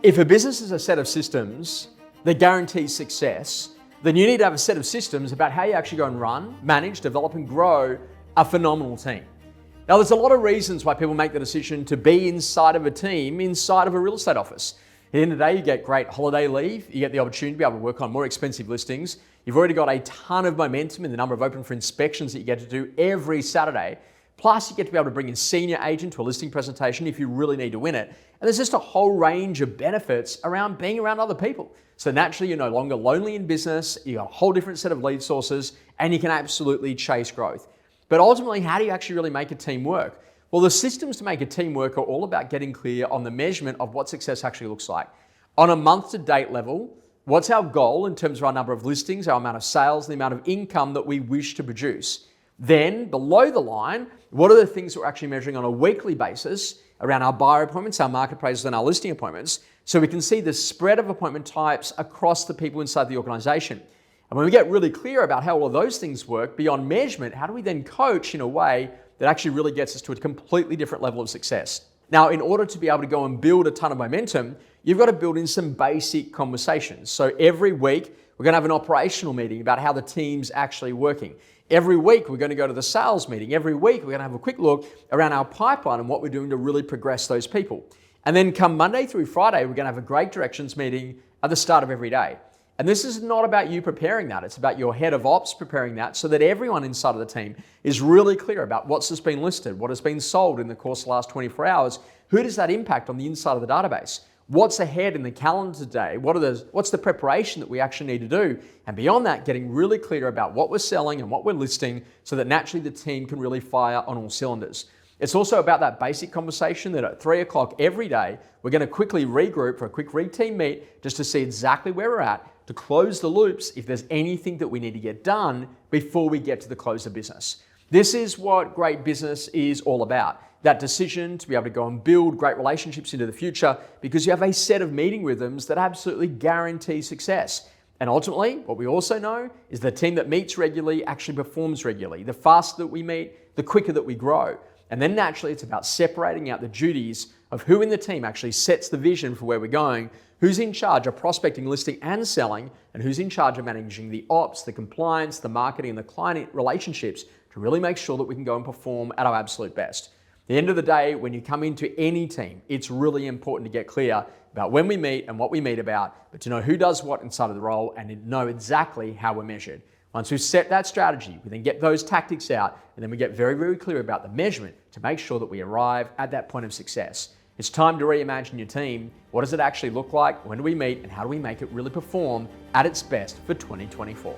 If a business is a set of systems that guarantees success, then you need to have a set of systems about how you actually go and run, manage, develop, and grow a phenomenal team. Now, there's a lot of reasons why people make the decision to be inside of a team, inside of a real estate office. At the end of the day, you get great holiday leave, you get the opportunity to be able to work on more expensive listings, you've already got a ton of momentum in the number of open for inspections that you get to do every Saturday, plus you get to be able to bring in senior agent to a listing presentation if you really need to win it. And there's just a whole range of benefits around being around other people. So naturally, you're no longer lonely in business, you got a whole different set of lead sources, and you can absolutely chase growth. But ultimately, how do you actually really make a team work? Well, the systems to make a team work are all about getting clear on the measurement of what success actually looks like. On a month-to-date level, what's our goal in terms of our number of listings, our amount of sales, the amount of income that we wish to produce? Then, below the line, what are the things that we're actually measuring on a weekly basis around our buyer appointments, our market appraisals, and our listing appointments, so we can see the spread of appointment types across the people inside the organization. And when we get really clear about how all of those things work beyond measurement, how do we then coach in a way that actually really gets us to a completely different level of success? Now, in order to be able to go and build a ton of momentum, you've got to build in some basic conversations. So every week, we're going to have an operational meeting about how the team's actually working. Every week, we're going to go to the sales meeting. Every week, we're going to have a quick look around our pipeline and what we're doing to really progress those people. And then come Monday through Friday, we're going to have a great directions meeting at the start of every day. And this is not about you preparing that. It's about your head of ops preparing that so that everyone inside of the team is really clear about what's just been listed, what has been sold in the course of the last 24 hours, who does that impact on the inside of the database, what's ahead in the calendar today, what's the preparation that we actually need to do, and beyond that, getting really clear about what we're selling and what we're listing so that naturally the team can really fire on all cylinders. It's also about that basic conversation that at 3 o'clock every day, we're going to quickly regroup for a quick re-team meet just to see exactly where we're at, to close the loops if there's anything that we need to get done before we get to the close of business. This is what great business is all about. That decision to be able to go and build great relationships into the future because you have a set of meeting rhythms that absolutely guarantee success. And ultimately, what we also know is the team that meets regularly actually performs regularly. The faster that we meet, the quicker that we grow. And then naturally, it's about separating out the duties of who in the team actually sets the vision for where we're going, who's in charge of prospecting, listing, and selling, and who's in charge of managing the ops, the compliance, the marketing, and the client relationships to really make sure that we can go and perform at our absolute best. At the end of the day, when you come into any team, it's really important to get clear about when we meet and what we meet about, but to know who does what inside of the role and to know exactly how we're measured. Once we've set that strategy, we then get those tactics out, and then we get very, very clear about the measurement to make sure that we arrive at that point of success. It's time to reimagine your team. What does it actually look like? When do we meet? And how do we make it really perform at its best for 2024?